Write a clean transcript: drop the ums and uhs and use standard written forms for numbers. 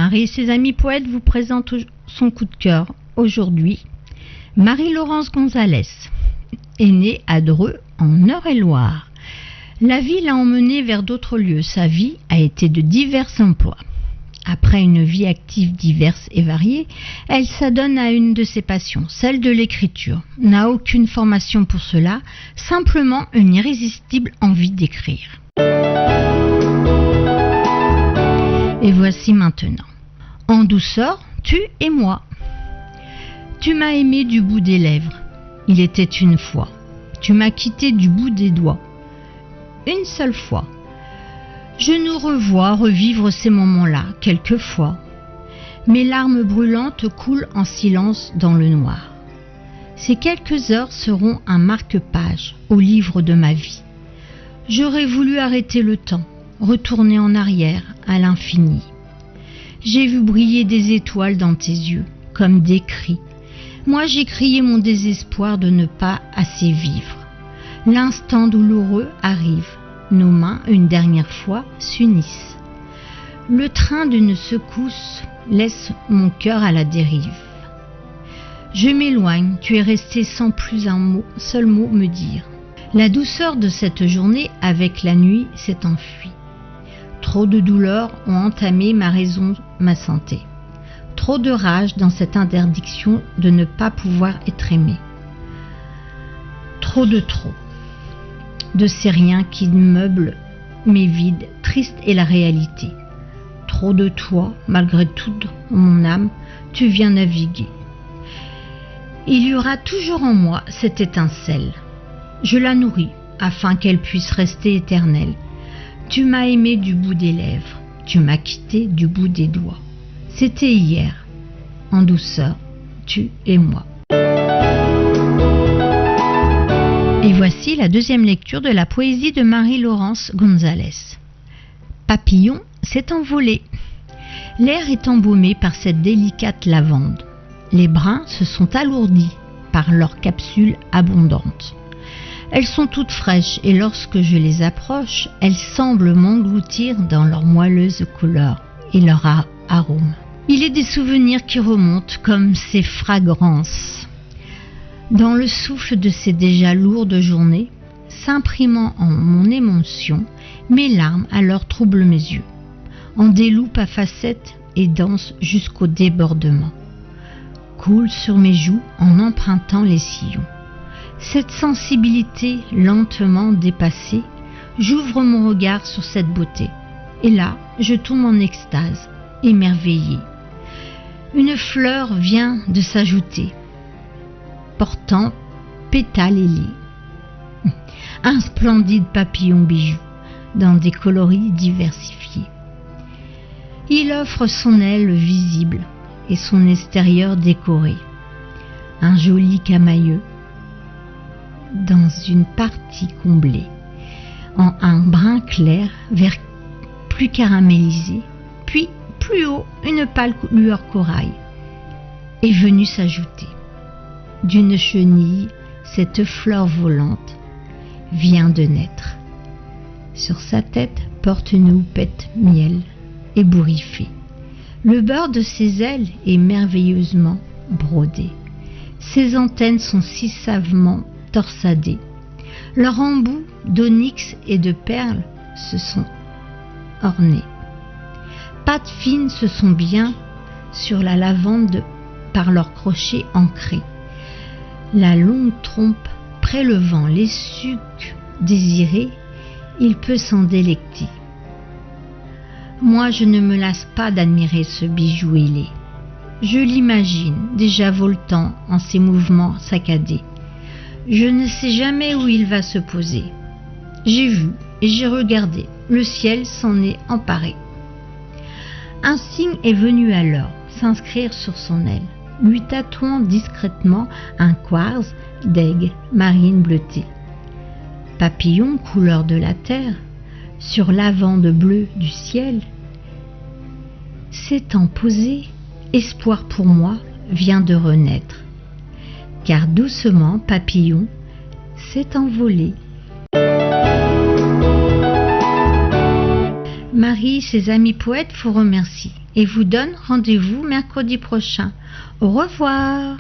Marie et ses amis poètes vous présentent son coup de cœur. Aujourd'hui, Marie-Laurence Gonzalez est née à Dreux, en Eure-et-Loir. La vie l'a emmenée vers d'autres lieux. Sa vie a été de divers emplois. Après une vie active diverse et variée, elle s'adonne à une de ses passions, celle de l'écriture. N'a aucune formation pour cela, simplement une irrésistible envie d'écrire. Et voici maintenant. En douceur, tu et moi. Tu m'as aimé du bout des lèvres. Il était une fois. Tu m'as quitté du bout des doigts. Une seule fois. Je nous revois revivre ces moments-là, quelquefois. Mes larmes brûlantes coulent en silence dans le noir. Ces quelques heures seront un marque-page au livre de ma vie. J'aurais voulu arrêter le temps, retourner en arrière, à l'infini. J'ai vu briller des étoiles dans tes yeux, comme des cris. Moi j'ai crié mon désespoir de ne pas assez vivre. L'instant douloureux arrive. Nos mains, une dernière fois, s'unissent. Le train d'une secousse laisse mon cœur à la dérive. Je m'éloigne, tu es resté sans plus un seul mot me dire. La douceur de cette journée avec la nuit s'est enfuie. Trop de douleurs ont entamé ma raison, ma santé. Trop de rage dans cette interdiction de ne pas pouvoir être aimé. Trop. De ces riens qui meublent mes vides, triste est la réalité. Trop de toi, malgré tout, mon âme, tu viens naviguer. Il y aura toujours en moi cette étincelle. Je la nourris, afin qu'elle puisse rester éternelle. Tu m'as aimé du bout des lèvres, tu m'as quitté du bout des doigts. C'était hier, en douceur, tu et moi. Et voici la deuxième lecture de la poésie de Marie-Laurence Gonzalez. Papillon s'est envolé. L'air est embaumé par cette délicate lavande. Les brins se sont alourdis par leurs capsules abondantes. Elles sont toutes fraîches et lorsque je les approche, elles semblent m'engloutir dans leur moelleuse couleur et leur arôme. Il est des souvenirs qui remontent comme ces fragrances. Dans le souffle de ces déjà lourdes journées, s'imprimant en mon émotion, mes larmes alors troublent mes yeux, en déloupent à facettes et dansent jusqu'au débordement. Coulent sur mes joues en empruntant les sillons. Cette sensibilité lentement dépassée, j'ouvre mon regard sur cette beauté. Et là, je tombe en extase, émerveillée. Une fleur vient de s'ajouter, portant pétales ailés. Un splendide papillon bijou, dans des coloris diversifiés. Il offre son aile visible et son extérieur décoré. Un joli camailleux, dans une partie comblée, en un brun clair, vert plus caramélisé, puis plus haut, une pâle lueur corail est venue s'ajouter. D'une chenille, cette fleur volante vient de naître. Sur sa tête porte une houppette miel ébouriffée. Le beurre de ses ailes est merveilleusement brodé. Ses antennes sont si savamment torsadées. Leurs embouts d'onyx et de perles se sont ornés. Pattes fines se sont bien sur la lavande par leurs crochets ancrés. La longue trompe prélevant les sucs désirés, il peut s'en délecter. Moi, je ne me lasse pas d'admirer ce bijou ailé. Je l'imagine déjà voltant en ses mouvements saccadés. Je ne sais jamais où il va se poser. J'ai vu et j'ai regardé. Le ciel s'en est emparé. Un signe est venu alors s'inscrire sur son aile, lui tatouant discrètement un quartz d'aigle marine bleutée. Papillon couleur de la terre, sur lavande bleue du ciel, s'étant posé, espoir pour moi vient de renaître, car doucement papillon s'est envolé. Marie, ses amis poètes vous remercient et vous donnent rendez-vous mercredi prochain. Au revoir.